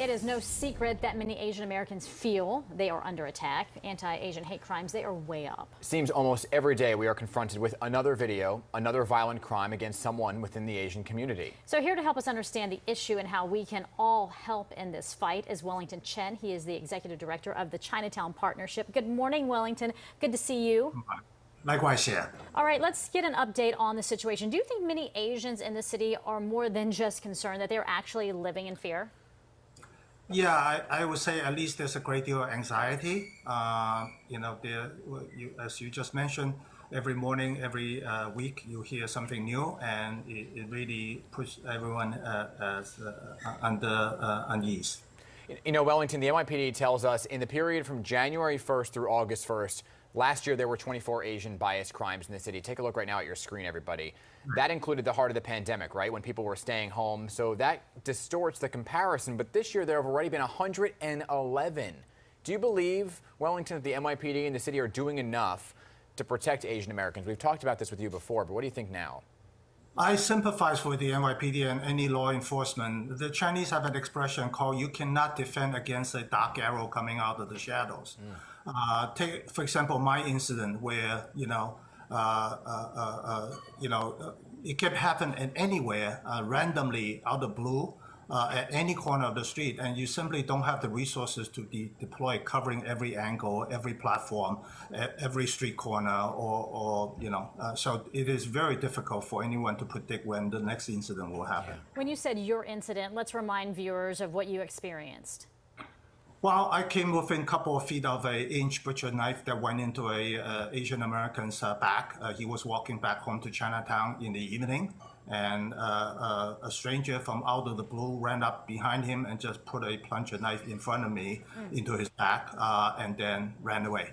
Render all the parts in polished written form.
It is no secret that many Asian Americans feel they are under attack. Anti-Asian hate crimes, they are way up. Seems almost every day we are confronted with another video, another violent crime against someone within the Asian community. So here to help us understand the issue and how we can all help in this fight is Wellington Chen. He is the executive director of the Chinatown Partnership. Good morning, Wellington. Good to see you. Likewise, yeah. All right, let's get an update on the situation. Do you think many Asians in the city are more than just concerned, that they're actually living in fear? Yeah, I would say at least there's a great deal of anxiety. As you just mentioned, every morning, every week, you hear something new, and it really puts everyone under unease. You know, Wellington, the NYPD tells us in the period from January 1st through August 1st, last year there were 24 Asian bias crimes in the city. Take a look right now at your screen, everybody. That included the heart of the pandemic, right, when people were staying home. So that distorts the comparison. But this year there have already been 111. Do you believe, Wellington, that the NYPD and the city are doing enough to protect Asian Americans? We've talked about this with you before, but what do you think now? I sympathize with the NYPD and any law enforcement. The Chinese have an expression called "you cannot defend against a dark arrow coming out of the shadows." Take, for example, my incident where it can happen anywhere, randomly out of blue, at any corner of the street, and you simply don't have the resources to deploy covering every angle, every platform, every street corner, so it is very difficult for anyone to predict when the next incident will happen. When you said your incident, let's remind viewers of what you experienced. Well, I came within a couple of feet of an inch butcher knife that went into a Asian American's back. He was walking back home to Chinatown in the evening, and a stranger from out of the blue ran up behind him and just put a plunger knife in front of me into his back, and then ran away.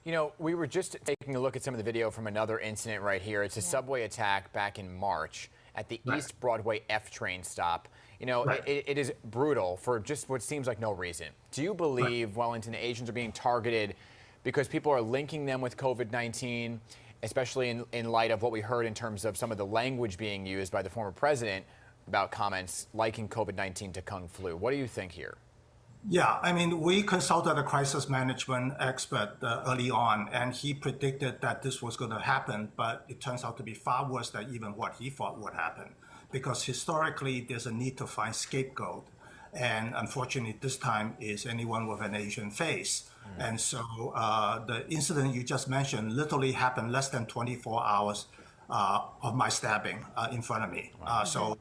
You know, we were just taking a look at some of the video from another incident right here. It's a subway attack back in March at the East Broadway F train stop. You know, it is brutal for just what seems like no reason. Do you believe, Wellington, Asians are being targeted because people are linking them with COVID-19, especially in light of what we heard in terms of some of the language being used by the former president about comments liking COVID-19 to Kung flu? What do you think here? Yeah, I mean, we consulted a crisis management expert early on, and he predicted that this was going to happen, but it turns out to be far worse than even what he thought would happen. Because historically, there's a need to find scapegoat. And unfortunately, this time is anyone with an Asian face. And so the incident you just mentioned literally happened less than 24 hours of my stabbing in front of me. So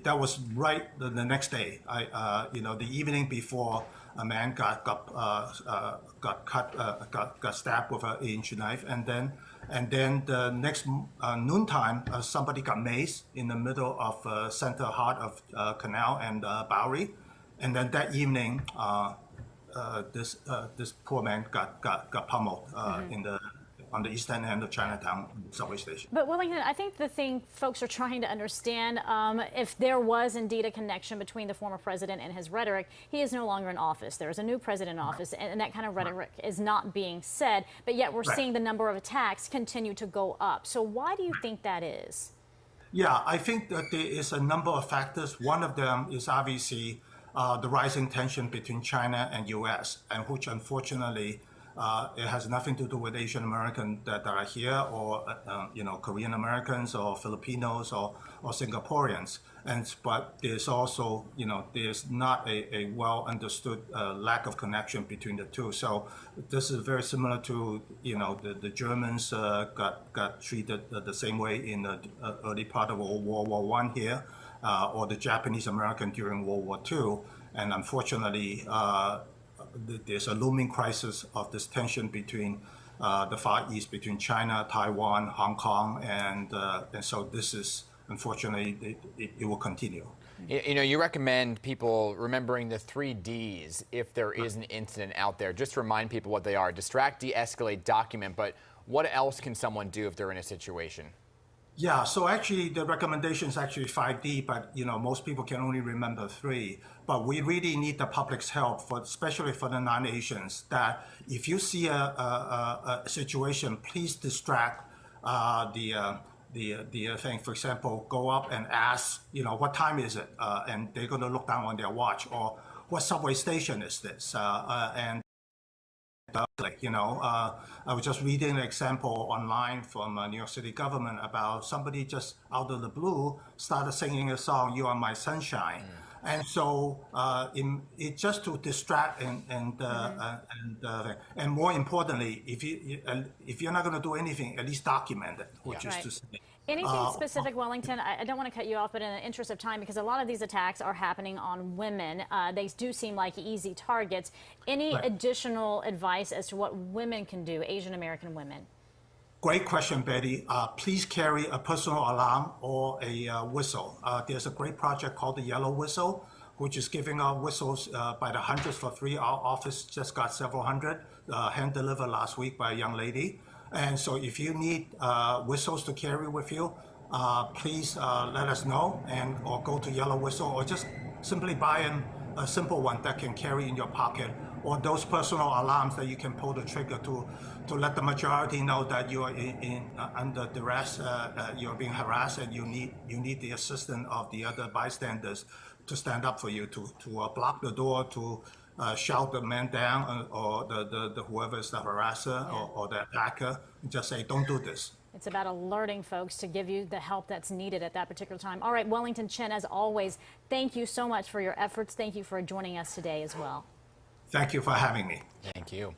that was right the next day. The evening before, a man got stabbed with an inch knife, and then the next noontime, somebody got maced in the middle of center heart of Canal and Bowery, and then that evening, this poor man got pummeled on the eastern end of Chinatown subway station. But Wellington, I think the thing folks are trying to understand, if there was indeed a connection between the former president and his rhetoric, he is no longer in office. There is a new president in office, and that kind of rhetoric is not being said, but yet we're seeing the number of attacks continue to go up. So why do you think that is? Yeah, I think that there is a number of factors. One of them is obviously the rising tension between China and U.S., and which unfortunately it has nothing to do with Asian Americans that are here, or Korean Americans, or Filipinos, or Singaporeans. But there's also there's not a well understood lack of connection between the two. So this is very similar to the Germans got treated the same way in the early part of World War I here, or the Japanese American during World War II, and unfortunately. There's a looming crisis of this tension between the Far East, between China, Taiwan, Hong Kong, and so this is, unfortunately, it will continue. You recommend people remembering the 3 Ds if there is an incident out there. Just remind people what they are: distract, de-escalate, document. But what else can someone do if they're in a situation? Yeah, so actually the recommendation is actually 5D, but most people can only remember 3. But we really need the public's help, especially for the non-Asians, that if you see a situation, please distract the the thing. For example, go up and ask, what time is it? And they're going to look down on their watch, or what subway station is this? I was just reading an example online from New York City government about somebody just out of the blue started singing a song, "You Are My Sunshine." And so it just to distract and more importantly, if you're not going to do anything, at least document it, which is to say. Anything specific, Wellington? I don't want to cut you off, but in the interest of time, because a lot of these attacks are happening on women, they do seem like easy targets. Any additional advice as to what women can do, Asian American women? Great question, Betty. Please carry a personal alarm or a whistle. There's a great project called the Yellow Whistle, which is giving out whistles by the hundreds for free. Our office just got several hundred hand-delivered last week by a young lady. And so if you need whistles to carry with you, please let us know, or go to Yellow Whistle, or just simply buy a simple one that can carry in your pocket, or those personal alarms that you can pull the trigger to let the majority know that you are under duress, you're being harassed, and you need the assistance of the other bystanders to stand up for you, to block the door, to shout the man down, or the whoever is the harasser or the attacker, and just say, don't do this. It's about alerting folks to give you the help that's needed at that particular time. All right, Wellington Chen, as always, thank you so much for your efforts. Thank you for joining us today as well. Thank you for having me. Thank you.